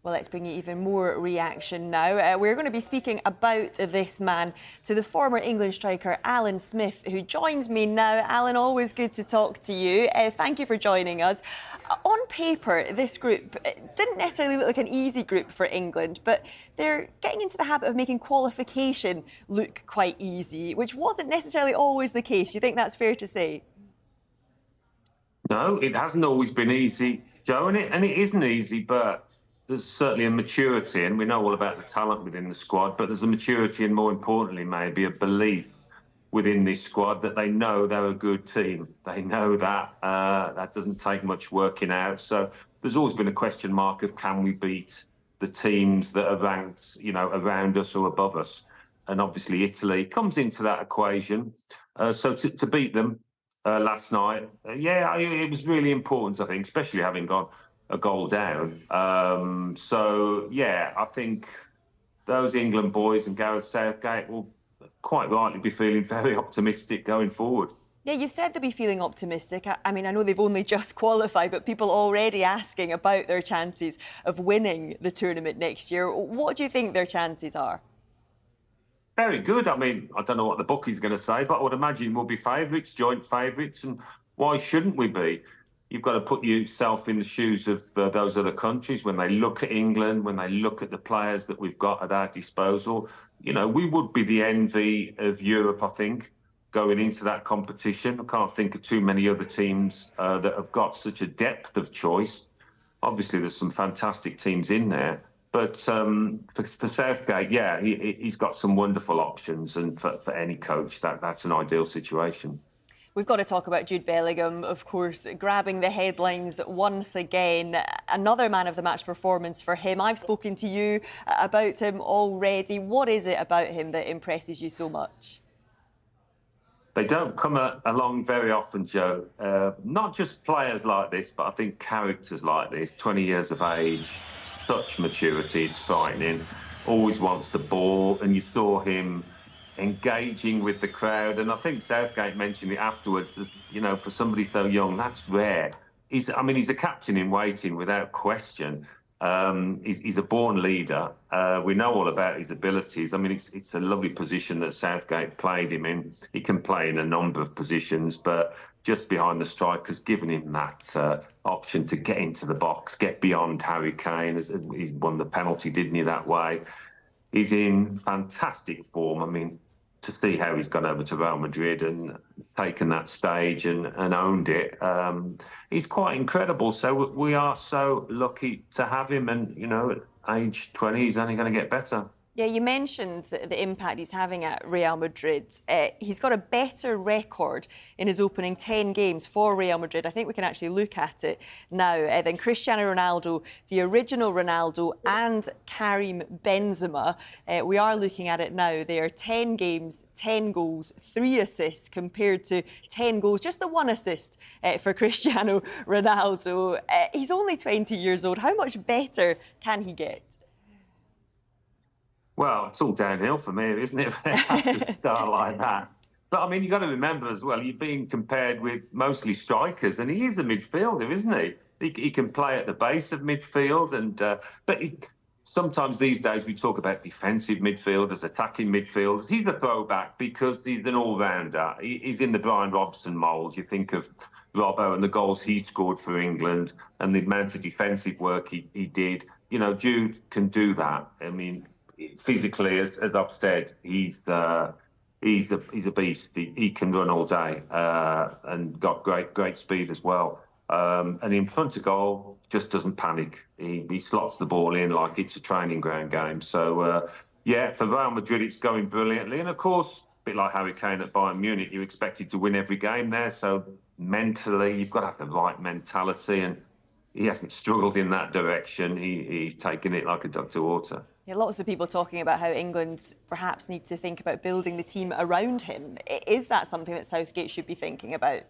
Well, let's bring you even more reaction now. We're going to be speaking about this man to the former England striker Alan Smith, who joins me now. Alan, always good to talk to you. Thank you for joining us. On paper, this group didn't necessarily look like an easy group for England, but they're getting into the habit of making qualification look quite easy, which wasn't necessarily always the case. Do you think that's fair to say? No, it hasn't always been easy, Joe, and it isn't easy, but there's certainly a maturity, and we know all about the talent within the squad, but there's a maturity and, more importantly, maybe a belief within this squad that they know they're a good team. They know that that doesn't take much working out. So there's always been a question mark of, can we beat the teams that are ranked, around us or above us? And obviously Italy comes into that equation. So to beat them last night, it was really important, I think, especially having gone a goal down. I think those England boys and Gareth Southgate will quite rightly be feeling very optimistic going forward. Yeah, you said they'll be feeling optimistic. I mean, I know they've only just qualified, but people already asking about their chances of winning the tournament next year. What do you think their chances are? Very good. I mean, I don't know what the bookie's going to say, but I would imagine we'll be favourites, joint favourites, and why shouldn't we be? You've got to put yourself in the shoes of those other countries when they look at England, when they look at the players that we've got at our disposal. We would be the envy of Europe, I think, going into that competition. I can't think of too many other teams that have got such a depth of choice. Obviously, there's some fantastic teams in there. But for Southgate, he's got some wonderful options. And for any coach, that's an ideal situation. We've got to talk about Jude Bellingham, of course, grabbing the headlines once again. Another man of the match performance for him. I've spoken to you about him already. What is it about him that impresses you so much? They don't come along very often, Joe. Not just players like this, but I think characters like this, 20 years of age, such maturity, it's frightening. Always wants the ball, and you saw him engaging with the crowd. And I think Southgate mentioned it afterwards, for somebody so young, that's rare. He's a captain in waiting without question. He's a born leader. We know all about his abilities. I mean, it's a lovely position that Southgate played him in. He can play in a number of positions, but just behind the striker's given him that option to get into the box, get beyond Harry Kane. He's won the penalty, didn't he, that way? He's in fantastic form. I mean, to see how he's gone over to Real Madrid and taken that stage and owned it, he's quite incredible. So we are so lucky to have him. And, at age 20, he's only going to get better. Yeah, you mentioned the impact he's having at Real Madrid. He's got a better record in his opening 10 games for Real Madrid. I think we can actually look at it now. Than Cristiano Ronaldo, the original Ronaldo, and Karim Benzema. We are looking at it now. They are 10 games, 10 goals, 3 assists compared to 10 goals, just the 1 assist for Cristiano Ronaldo. He's only 20 years old. How much better can he get? Well, it's all downhill from here, isn't it? To start like that. But, I mean, you've got to remember as well, you're being compared with mostly strikers, and he is a midfielder, isn't he? He can play at the base of midfield, but sometimes these days we talk about defensive midfielders, attacking midfielders. He's a throwback because he's an all-rounder. He's in the Brian Robson mould. You think of Robbo and the goals he scored for England and the amount of defensive work he did. Jude can do that. I mean, physically, as I've said, he's a beast. He can run all day and got great speed as well. And in front of goal, just doesn't panic. He slots the ball in like it's a training ground game. So for Real Madrid, it's going brilliantly. And of course, a bit like Harry Kane at Bayern Munich, you're expected to win every game there. So mentally, you've got to have the right mentality, and he hasn't struggled in that direction. He's taken it like a duck to water. Yeah, lots of people talking about how England perhaps need to think about building the team around him. Is that something that Southgate should be thinking about?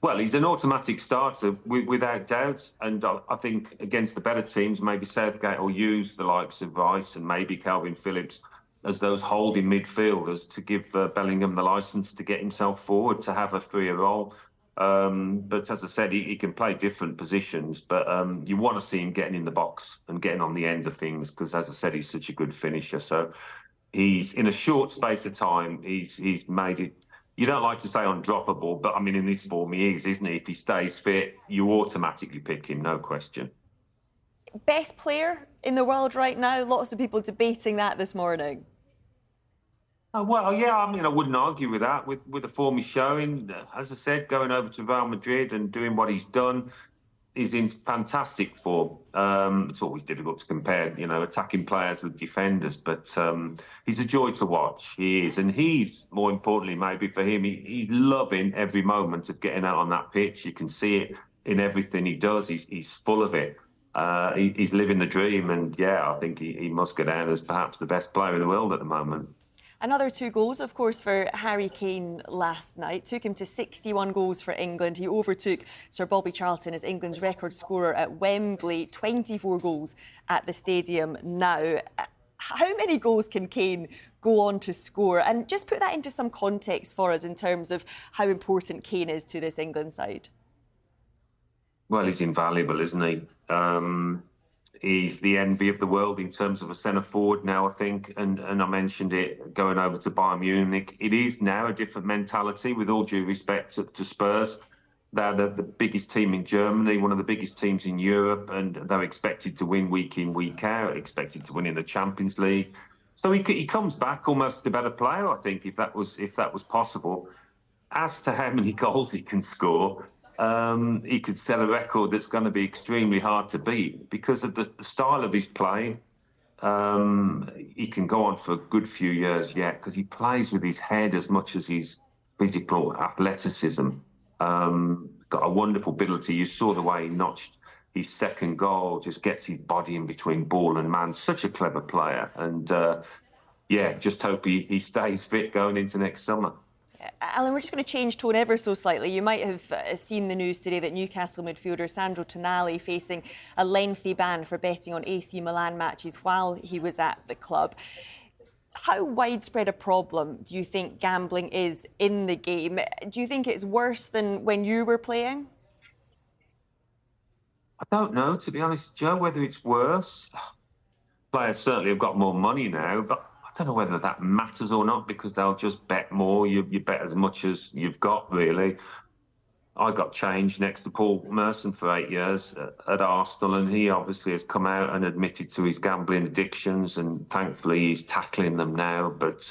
Well, he's an automatic starter, without doubt. And I think against the better teams, maybe Southgate will use the likes of Rice and maybe Calvin Phillips as those holding midfielders to give Bellingham the licence to get himself forward, to have a freer role. But as I said, he can play different positions. But you want to see him getting in the box and getting on the end of things because, as I said, he's such a good finisher. So he's in a short space of time, he's made it. You don't like to say undroppable, but I mean, in this form, he is, isn't he? If he stays fit, you automatically pick him, no question. Best player in the world right now? Lots of people debating that this morning. Well, yeah, I mean, I wouldn't argue with that. With the form he's showing, as I said, going over to Real Madrid and doing what he's done, he's in fantastic form. It's always difficult to compare, attacking players with defenders, but he's a joy to watch. He is, and he's more importantly, maybe for him, he's loving every moment of getting out on that pitch. You can see it in everything he does. He's full of it. He's living the dream, and yeah, I think he must go down as perhaps the best player in the world at the moment. Another 2 goals, of course, for Harry Kane last night. Took him to 61 goals for England. He overtook Sir Bobby Charlton as England's record scorer at Wembley. 24 goals at the stadium now. How many goals can Kane go on to score? And just put that into some context for us in terms of how important Kane is to this England side. Well, he's invaluable, isn't he? He's the envy of the world in terms of a centre forward now, I think. And I mentioned it going over to Bayern Munich. It is now a different mentality, with all due respect to Spurs. They're the biggest team in Germany, one of the biggest teams in Europe, and they're expected to win week in, week out, expected to win in the Champions League. So he comes back almost a better player, I think, if that was possible. As to how many goals he can score, he could set a record that's going to be extremely hard to beat because of the style of his play. He can go on for a good few years yet because he plays with his head as much as his physical athleticism. Got a wonderful ability. You saw the way he notched his second goal, just gets his body in between ball and man. Such a clever player. And yeah, just hope he stays fit going into next summer. Alan, we're just going to change tone ever so slightly. You might have seen the news today that Newcastle midfielder Sandro Tanali facing a lengthy ban for betting on AC Milan matches while he was at the club. How widespread a problem do you think gambling is in the game? Do you think it's worse than when you were playing? I don't know, to be honest, Joe, whether it's worse. Players certainly have got more money now, but I don't know whether that matters or not because they'll just bet more. You bet as much as you've got, really. I got changed next to Paul Merson for 8 years at Arsenal, and he obviously has come out and admitted to his gambling addictions, and thankfully he's tackling them now. But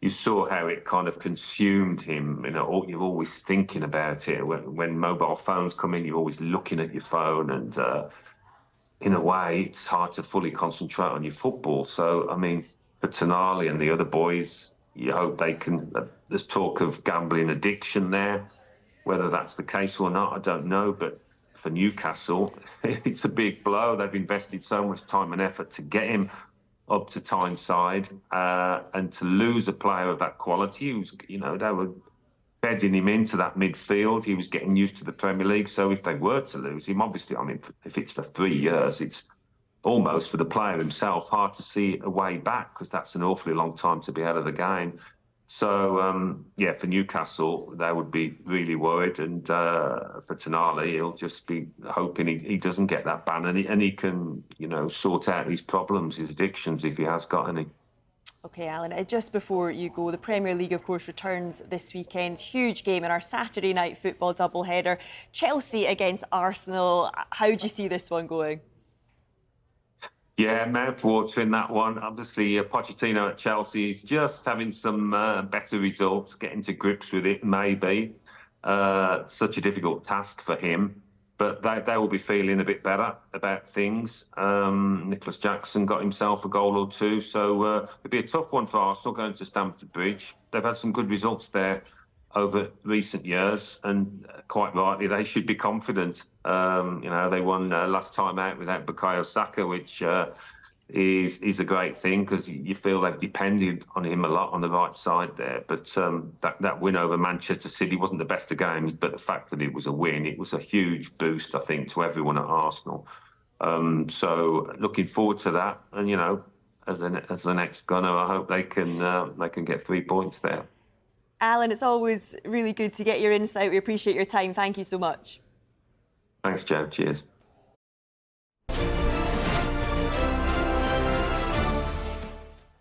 you saw how it kind of consumed him. You're always thinking about it. When mobile phones come in, you're always looking at your phone, and in a way, it's hard to fully concentrate on your football. So, I mean, for Tanali and the other boys, you hope they can. There's talk of gambling addiction there. Whether that's the case or not, I don't know. But for Newcastle, it's a big blow. They've invested so much time and effort to get him up to Tyneside, and to lose a player of that quality, who's, they were bedding him into that midfield. He was getting used to the Premier League. So if they were to lose him, obviously, I mean, if it's for 3 years, it's almost for the player himself hard to see a way back because that's an awfully long time to be out of the game. So, yeah, for Newcastle, they would be really worried. And for Tanali, he'll just be hoping he doesn't get that ban and he can, sort out his problems, his addictions, if he has got any. OK, Alan, just before you go, the Premier League, of course, returns this weekend. Huge game in our Saturday night football doubleheader. Chelsea against Arsenal. How do you see this one going? Yeah, mouth-watering, that one. Obviously, Pochettino at Chelsea is just having some better results, getting to grips with it, maybe. Such a difficult task for him. But they will be feeling a bit better about things. Nicholas Jackson got himself a goal or two. So it'll be a tough one for Arsenal going to Stamford Bridge. They've had some good results there over recent years, and quite rightly, they should be confident. They won last time out without Bukayo Saka, which is a great thing because you feel they've depended on him a lot on the right side there. But that win over Manchester City wasn't the best of games, but the fact that it was a win, it was a huge boost, I think, to everyone at Arsenal. So looking forward to that, and as the next gunner, I hope they can get 3 points there. Alan, it's always really good to get your insight. We appreciate your time. Thank you so much. Thanks, Joe. Cheers.